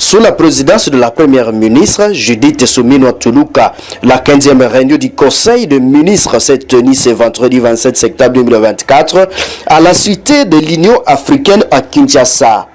Sous la présidence de la première ministre, Judith Suminwa Tuluka, la 15e réunion du Conseil des ministres s'est tenue ce vendredi 27 septembre 2024 à la Cité de l'Union africaine à Kinshasa.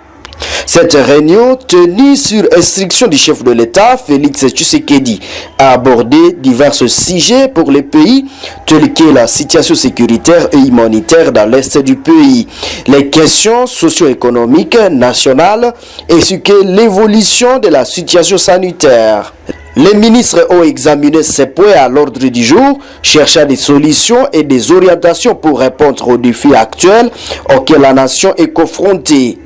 Cette réunion, tenue sur instruction du chef de l'État, Félix Tshisekedi, a abordé divers sujets pour les pays, tels que la situation sécuritaire et humanitaire dans l'est du pays, les questions socio-économiques nationales, ainsi que l'évolution de la situation sanitaire. Les ministres ont examiné ces points à l'ordre du jour, cherchant des solutions et des orientations pour répondre aux défis actuels auxquels la nation est confrontée.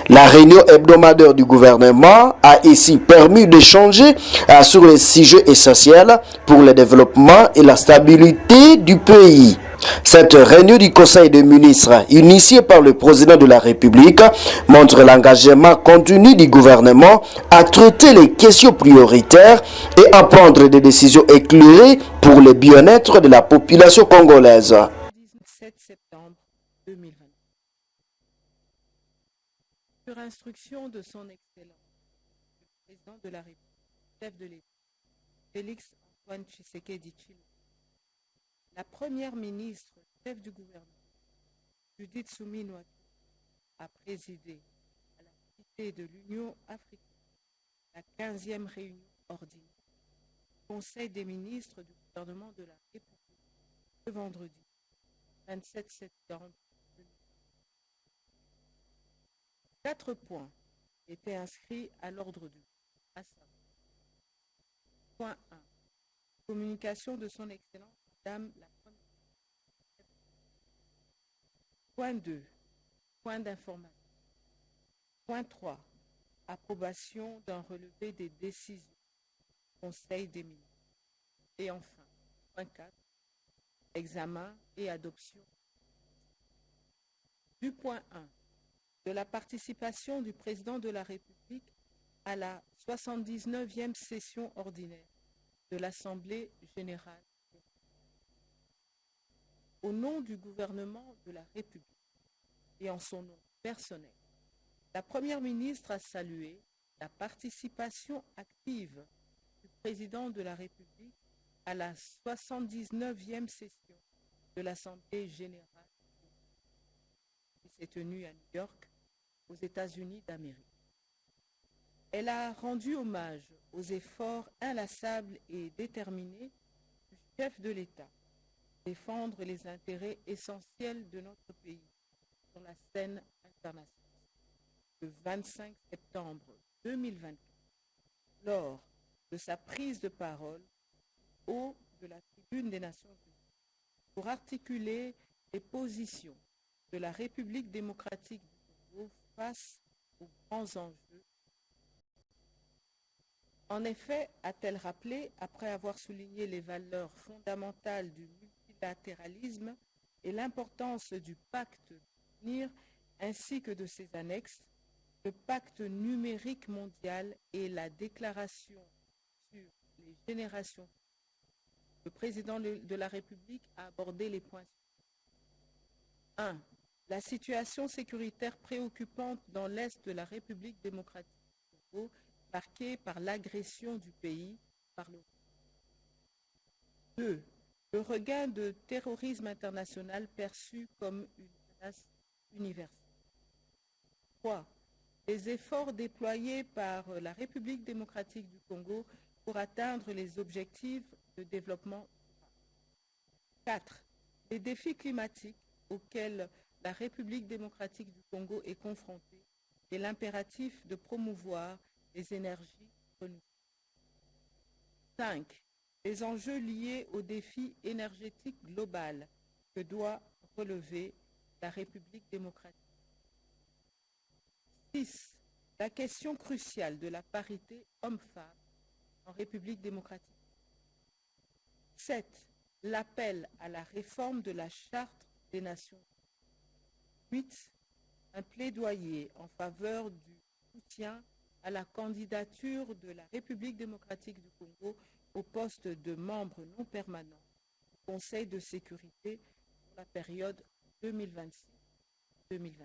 La réunion hebdomadaire du gouvernement a ici permis d'échanger sur les sujets essentiels pour le développement et la stabilité du pays. Cette réunion du Conseil des ministres, initiée par le président de la République, montre l'engagement contenu du gouvernement à traiter les questions prioritaires et à prendre des décisions éclairées pour le bien-être de la population congolaise. 17 septembre 2020. Sur instruction de son Excellence, le président de la République, chef de l'État, Félix Antoine Tshisekedi Tshilombo, la première ministre, chef du gouvernement, Judith Suminwa a présidé à la Cité de l'Union africaine la 15e réunion ordinaire du Conseil des ministres du gouvernement de la République ce vendredi 27 septembre. 4 points étaient inscrits à l'ordre du jour, à savoir: point 1. Communication de son Excellence Madame la Première ministre. Point 2. Point d'information. Point 3. Approbation d'un relevé des décisions du Conseil des ministres. Et enfin, point 4. Examen et adoption. Du point 1. De la participation du président de la République à la 79e session ordinaire de l'Assemblée générale. Au nom du gouvernement de la République et en son nom personnel, la Première ministre a salué la participation active du président de la République à la 79e session de l'Assemblée générale qui s'est tenue à New York, aux États-Unis d'Amérique. Elle a rendu hommage aux efforts inlassables et déterminés du chef de l'État à défendre les intérêts essentiels de notre pays sur la scène internationale. Le 25 septembre 2024, lors de sa prise de parole au haut de la tribune des Nations Unies pour articuler les positions de la République démocratique du Congo face aux grands enjeux. En effet, a-t-elle rappelé, après avoir souligné les valeurs fondamentales du multilatéralisme et l'importance du pacte d'avenir ainsi que de ses annexes, le pacte numérique mondial et la déclaration sur les générations. Le président de la République a abordé les points suivants. 1. La situation sécuritaire préoccupante dans l'est de la République démocratique du Congo, marquée par l'agression du pays par le. 2. Le regain de terrorisme international perçu comme une menace universelle. 3. Les efforts déployés par la République démocratique du Congo pour atteindre les objectifs de développement durable. 4. Les défis climatiques auxquels la République démocratique du Congo est confrontée et l'impératif de promouvoir les énergies renouvelables. 5. Les enjeux liés au défi énergétique global que doit relever la République démocratique. 6. La question cruciale de la parité homme-femme en République démocratique. 7. L'appel à la réforme de la Charte des Nations Unies. 8. Un plaidoyer en faveur du soutien à la candidature de la République démocratique du Congo au poste de membre non permanent du Conseil de sécurité pour la période 2026-2027.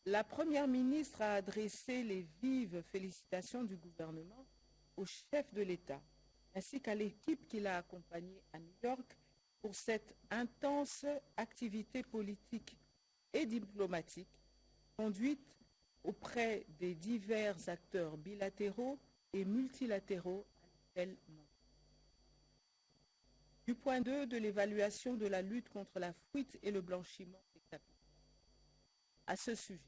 La Première ministre a adressé les vives félicitations du gouvernement au chef de l'État, ainsi qu'à l'équipe qui l'a accompagné à New York pour cette intense activité politique et diplomatique conduite auprès des divers acteurs bilatéraux et multilatéraux à l'échelle mondiale. Du point 2 de l'évaluation de la lutte contre la fuite et le blanchiment des capitaux. À ce sujet,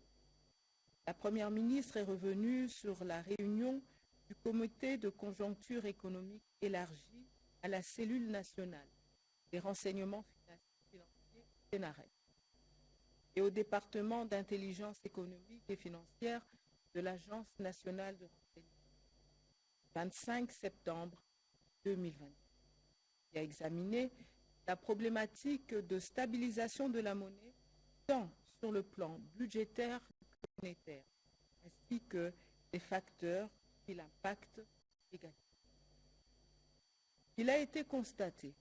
la Première ministre est revenue sur la réunion du Comité de conjoncture économique élargi à la cellule nationale des renseignements financiers CNRS et au département d'intelligence économique et financière de l'Agence nationale de renseignement, 25 septembre 2020, qui a examiné la problématique de stabilisation de la monnaie tant sur le plan budgétaire que monétaire, ainsi que les facteurs qui l'impactent négativement. Il a été constaté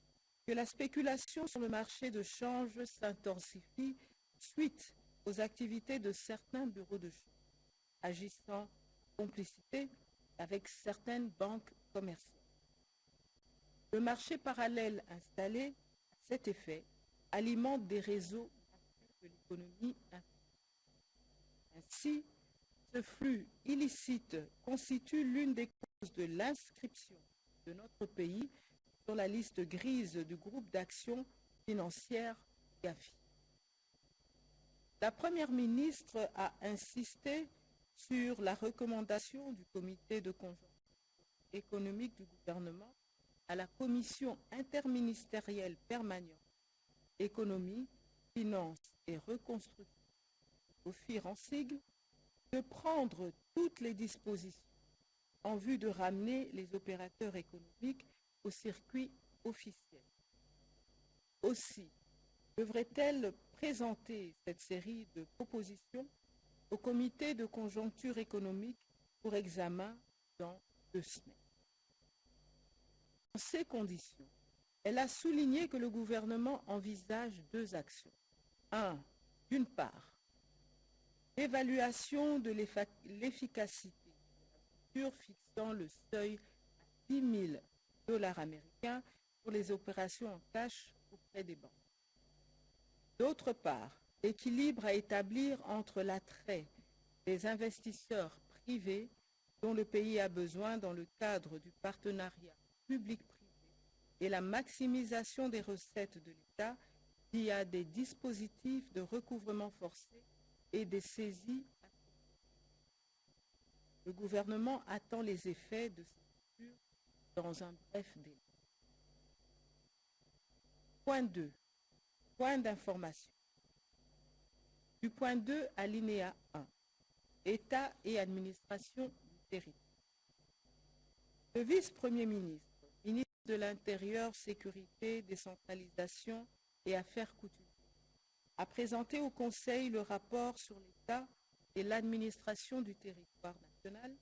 que la spéculation sur le marché de change s'intensifie suite aux activités de certains bureaux de change, agissant en complicité avec certaines banques commerciales. Le marché parallèle installé à cet effet alimente des réseaux de l'économie informelle. Ainsi, ce flux illicite constitue l'une des causes de l'inscription de notre pays sur la liste grise du groupe d'action financière GAFI. La Première ministre a insisté sur la recommandation du Comité de conjoncture économique du gouvernement à la Commission interministérielle permanente Économie, Finances et Reconstruction, OFIR en sigle, de prendre toutes les dispositions en vue de ramener les opérateurs économiques au circuit officiel. Aussi, devrait-elle présenter cette série de propositions au Comité de conjoncture économique pour examen dans 2 semaines. Dans ces conditions, elle a souligné que le gouvernement envisage 2 actions. 1. D'une part, l'évaluation de l'efficacité de la mesure fixant le seuil à $10 000 américains pour les opérations en cash auprès des banques. D'autre part, l'équilibre à établir entre l'attrait des investisseurs privés dont le pays a besoin dans le cadre du partenariat public-privé et la maximisation des recettes de l'État via des dispositifs de recouvrement forcé et des saisies. Le gouvernement attend les effets de ces mesures dans un bref délai. Point 2. Point d'information. Du point 2 à alinéa 1. État et administration du territoire. Le vice-premier ministre, ministre de l'Intérieur, Sécurité, Décentralisation et Affaires coutumières, a présenté au Conseil le rapport sur l'état et l'administration du territoire national.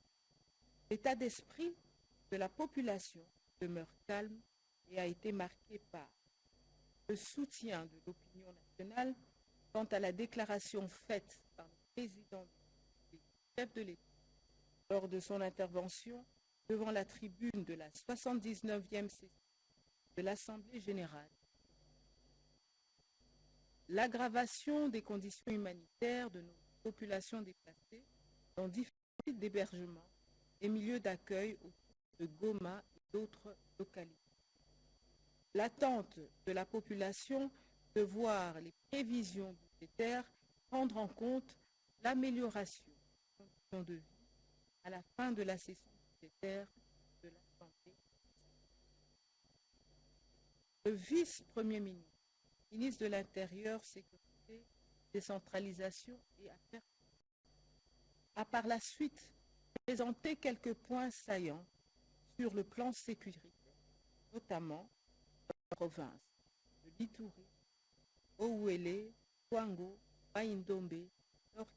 L'état d'esprit de la population demeure calme et a été marqué par le soutien de l'opinion nationale quant à la déclaration faite par le président du chef de l'État lors de son intervention devant la tribune de la 79e session de l'Assemblée générale. L'aggravation des conditions humanitaires de nos populations déplacées dans différents sites d'hébergement et milieux d'accueil autour de Goma et d'autres localités. L'attente de la population de voir les prévisions budgétaires prendre en compte l'amélioration des conditions de vie à la fin de la session budgétaire de l'Assemblée. Le vice-premier ministre, ministre de l'Intérieur, Sécurité, Décentralisation et Affaires, a par la suite présenté quelques points saillants sur le plan sécuritaire, notamment dans la province de l'Ituri, Ouélé, Kwango, Baïndombe, Nord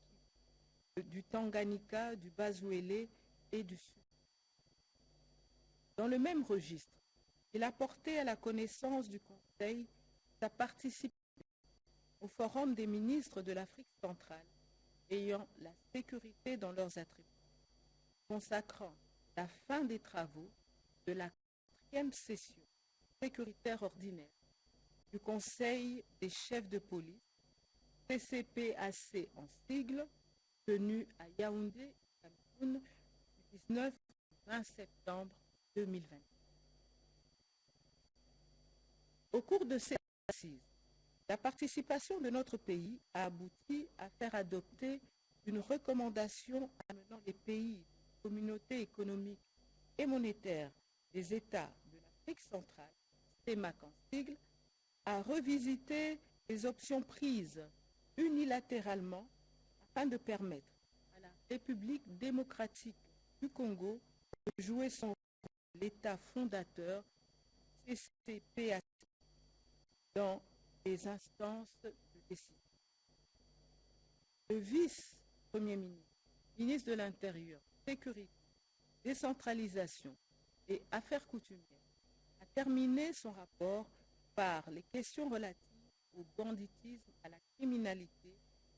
Kivu, du Tanganyika, du Bas-Ouélé et du Sud. Dans le même registre, il a porté à la connaissance du Conseil sa participation au Forum des ministres de l'Afrique centrale ayant la sécurité dans leurs attributs, consacrant la fin des travaux de la 4e session sécuritaire ordinaire du Conseil des chefs de police, CCPAC en sigle, tenu à Yaoundé, Cameroun, du 19 au 20 septembre 2020. Au cours de ces assises, la participation de notre pays a abouti à faire adopter une recommandation amenant les pays de la Communauté économique et monétaire des États de l'Afrique centrale, CEMAC en sigle, à revisiter les options prises unilatéralement afin de permettre à la République démocratique du Congo de jouer son rôle l'État fondateur CCPAC dans les instances de décision. Le vice-premier ministre, ministre de l'Intérieur, Sécurité, Décentralisation et Affaires coutumières, a terminé son rapport par les questions relatives au banditisme, à la criminalité,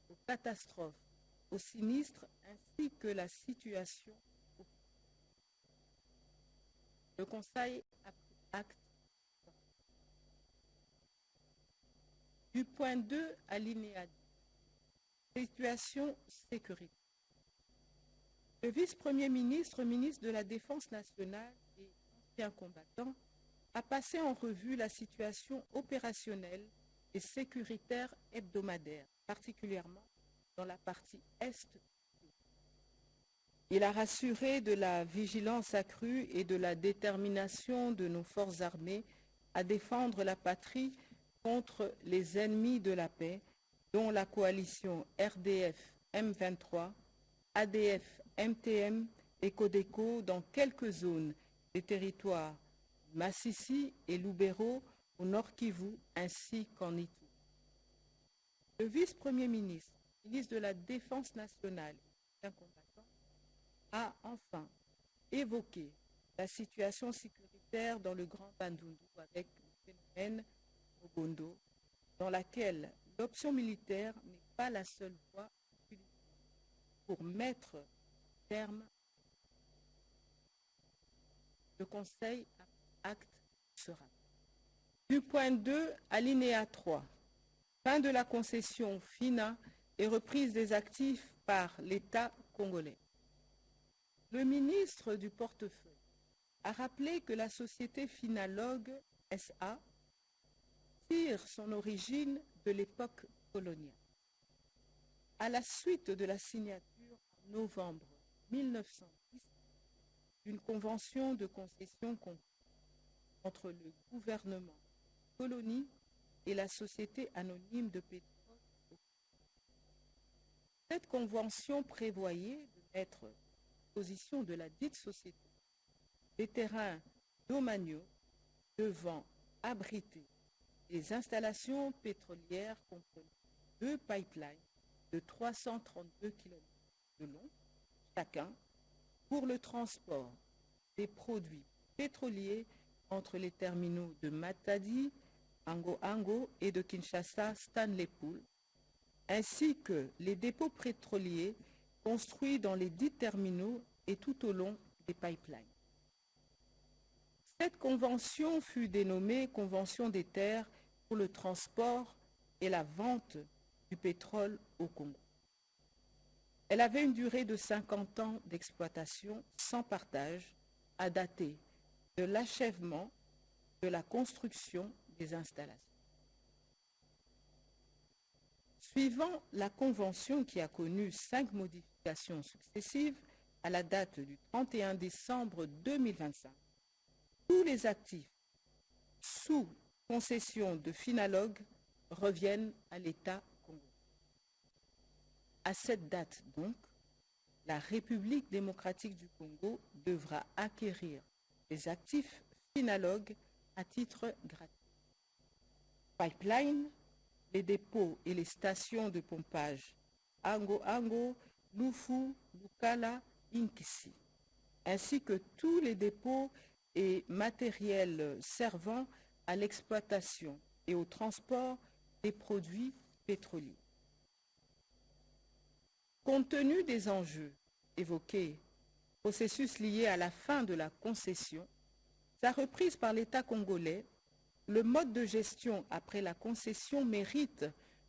aux catastrophes, aux sinistres, ainsi que la situation. Le Conseil a pris acte du point 2 alinéa 2, situation sécurité. Le vice-premier ministre, ministre de la Défense nationale et ancien combattant, a passé en revue la situation opérationnelle et sécuritaire hebdomadaire, particulièrement dans la partie est. Il a rassuré de la vigilance accrue et de la détermination de nos forces armées à défendre la patrie contre les ennemis de la paix, dont la coalition RDF M23, ADF MTM et Codeco dans quelques zones des territoires Massissi et Lubero au Nord Kivu ainsi qu'en Ituri. Le vice-premier ministre, ministre de la Défense nationale et combattant, a enfin évoqué la situation sécuritaire dans le Grand Bandundu avec le phénomène Obondo, dans laquelle l'option militaire n'est pas la seule voie utilisée pour mettre terme. Le Conseil a pris acte sera. Du point 2, alinéa 3, fin de la concession FINA et reprise des actifs par l'État congolais. Le ministre du portefeuille a rappelé que la société Finalog SA tire son origine de l'époque coloniale. À la suite de la signature en novembre 1910 d'une convention de concession conclue entre le gouvernement colonie et la société anonyme de pétrole. Cette convention prévoyait de mettre à disposition de la dite société des terrains domaniaux devant abriter des installations pétrolières comprenant 2 pipelines de 332 km de long chacun pour le transport des produits pétroliers entre les terminaux de Matadi, Ango et de Kinshasa, Stanley Pool, ainsi que les dépôts pétroliers construits dans les dits terminaux et tout au long des pipelines. Cette convention fut dénommée Convention des terres pour le transport et la vente du pétrole au Congo. Elle avait une durée de 50 ans d'exploitation sans partage à dater de l'achèvement de la construction des installations. Suivant la convention qui a connu 5 modifications successives à la date du 31 décembre 2025, tous les actifs sous concession de Finalog reviennent à l'État congolais. À cette date donc, la République démocratique du Congo devra acquérir les actifs Finalog à titre gratuit. Pipeline, les dépôts et les stations de pompage Ango, Lufu, Lukala, Inkisi, ainsi que tous les dépôts et matériels servant à l'exploitation et au transport des produits pétroliers. Compte tenu des enjeux évoqués, processus liés à la fin de la concession, sa reprise par l'État congolais, le mode de gestion après la concession mérite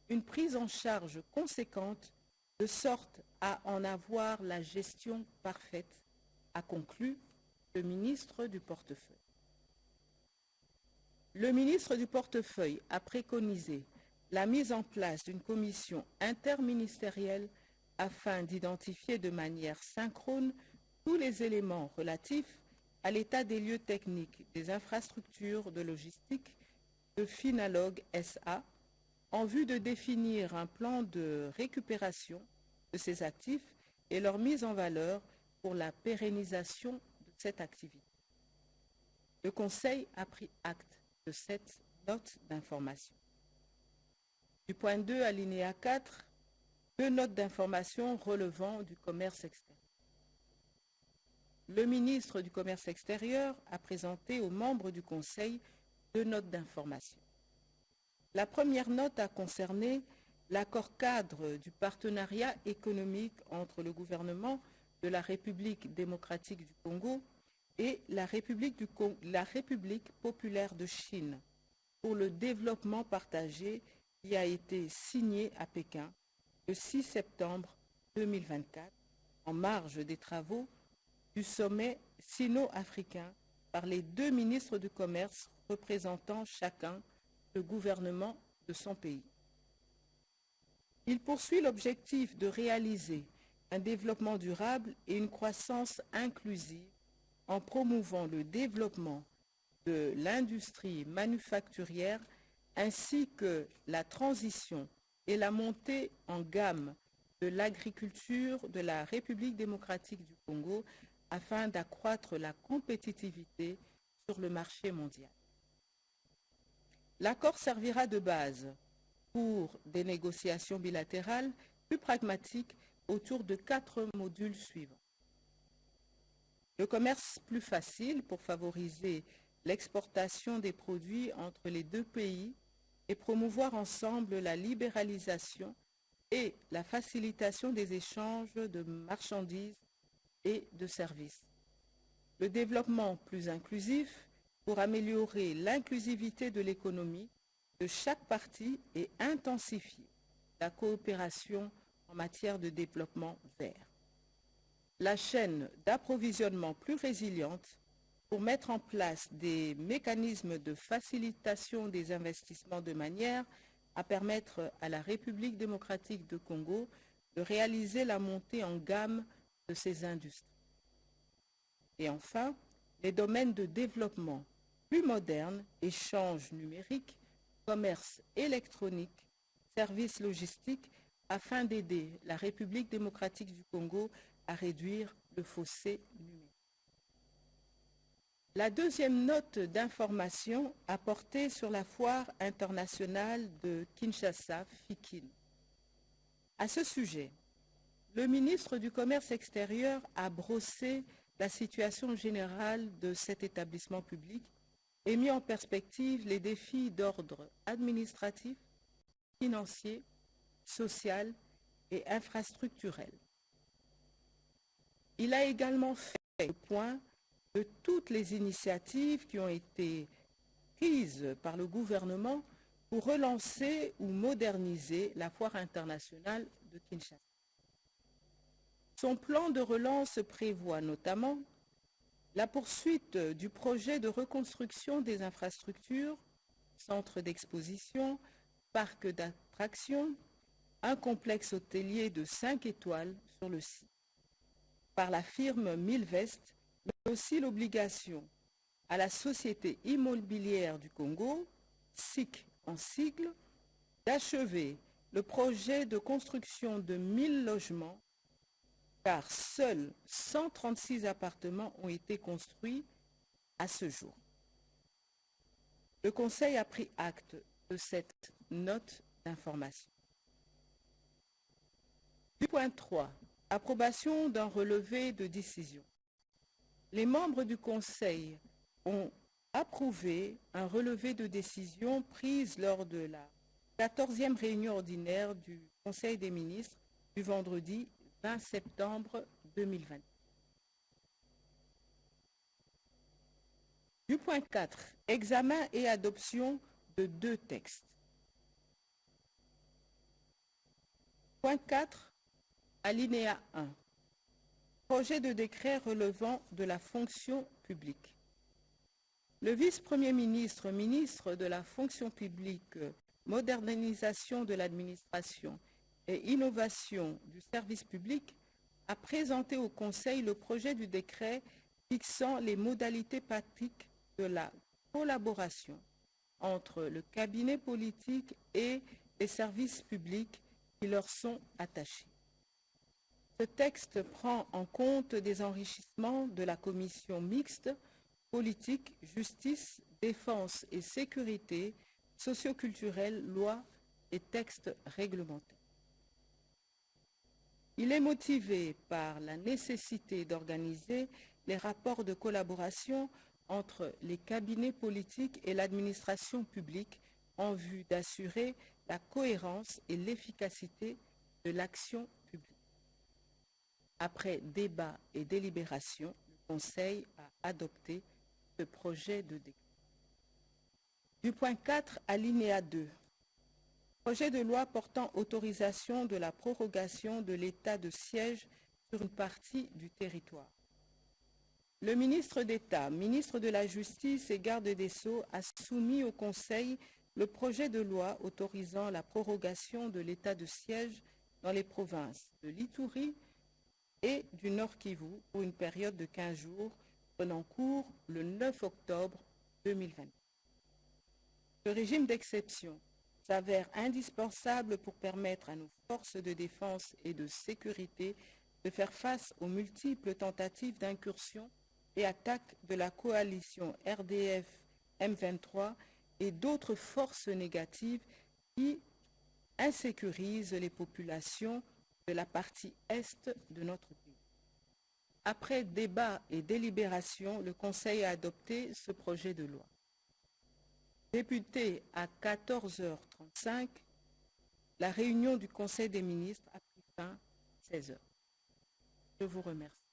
une prise en charge conséquente de sorte à en avoir la gestion parfaite, a conclu le ministre du portefeuille. Le ministre du portefeuille a préconisé la mise en place d'une commission interministérielle afin d'identifier de manière synchrone tous les éléments relatifs à l'état des lieux techniques des infrastructures de logistique de Finalog SA en vue de définir un plan de récupération de ces actifs et leur mise en valeur pour la pérennisation de cette activité. Le Conseil a pris acte de cette note d'information. Du point 2, alinéa 4, 2 notes d'information relevant du commerce extérieur. Le ministre du Commerce extérieur a présenté aux membres du Conseil 2 notes d'information. La première note a concerné l'accord cadre du partenariat économique entre le gouvernement de la République démocratique du Congo et la République populaire de Chine pour le développement partagé qui a été signé à Pékin le 6 septembre 2024 en marge des travaux du sommet sino-africain par les 2 ministres du commerce représentant chacun le gouvernement de son pays. Il poursuit l'objectif de réaliser un développement durable et une croissance inclusive en promouvant le développement de l'industrie manufacturière ainsi que la transition et la montée en gamme de l'agriculture de la République démocratique du Congo afin d'accroître la compétitivité sur le marché mondial. L'accord servira de base pour des négociations bilatérales plus pragmatiques autour de 4 modules suivants. Le commerce plus facile pour favoriser l'exportation des produits entre les 2 pays et promouvoir ensemble la libéralisation et la facilitation des échanges de marchandises et de services. Le développement plus inclusif pour améliorer l'inclusivité de l'économie de chaque partie et intensifier la coopération en matière de développement vert. La chaîne d'approvisionnement plus résiliente pour mettre en place des mécanismes de facilitation des investissements de manière à permettre à la République démocratique du Congo de réaliser la montée en gamme de ses industries. Et enfin, les domaines de développement plus modernes, échanges numériques, commerce électronique, services logistiques, afin d'aider la République démocratique du Congo à réduire le fossé numérique. La deuxième note d'information a porté sur la foire internationale de Kinshasa, FIKIN. À ce sujet, le ministre du Commerce extérieur a brossé la situation générale de cet établissement public et mis en perspective les défis d'ordre administratif, financier, social et infrastructurel. Il a également fait le point de toutes les initiatives qui ont été prises par le gouvernement pour relancer ou moderniser la foire internationale de Kinshasa. Son plan de relance prévoit notamment la poursuite du projet de reconstruction des infrastructures, centres d'exposition, parcs d'attractions, un complexe hôtelier de 5 étoiles sur le site, par la firme Milvest, mais aussi l'obligation à la Société immobilière du Congo, SIC en sigle, d'achever le projet de construction de 1000 logements, car seuls 136 appartements ont été construits à ce jour. Le Conseil a pris acte de cette note d'information. Du point 3, approbation d'un relevé de décision. Les membres du Conseil ont approuvé un relevé de décision prise lors de la 14e réunion ordinaire du Conseil des ministres du vendredi 20 septembre 2020. Du point 4, examen et adoption de 2 textes. Point 4, alinéa 1. Projet de décret relevant de la fonction publique. Le vice-premier ministre, ministre de la fonction publique, modernisation de l'administration et innovation du service public, a présenté au Conseil le projet du décret fixant les modalités pratiques de la collaboration entre le cabinet politique et les services publics qui leur sont attachés. Ce texte prend en compte des enrichissements de la commission mixte politique, justice, défense et sécurité, socioculturelle, loi et textes réglementaires. Il est motivé par la nécessité d'organiser les rapports de collaboration entre les cabinets politiques et l'administration publique en vue d'assurer la cohérence et l'efficacité de l'action publique. Après débat et délibération, le Conseil a adopté ce projet de décret. Du point 4, alinéa 2. Projet de loi portant autorisation de la prorogation de l'état de siège sur une partie du territoire. Le ministre d'État, ministre de la Justice et garde des Sceaux a soumis au Conseil le projet de loi autorisant la prorogation de l'état de siège dans les provinces de l'Ituri et du Nord-Kivu pour une période de 15 jours prenant cours le 9 octobre 2020. Ce régime d'exception s'avère indispensable pour permettre à nos forces de défense et de sécurité de faire face aux multiples tentatives d'incursion et attaques de la coalition RDF M23 et d'autres forces négatives qui insécurisent les populations de la partie est de notre pays. Après débat et délibération, le Conseil a adopté ce projet de loi. Débuté à 14h35, la réunion du Conseil des ministres a pris fin à 16h. Je vous remercie.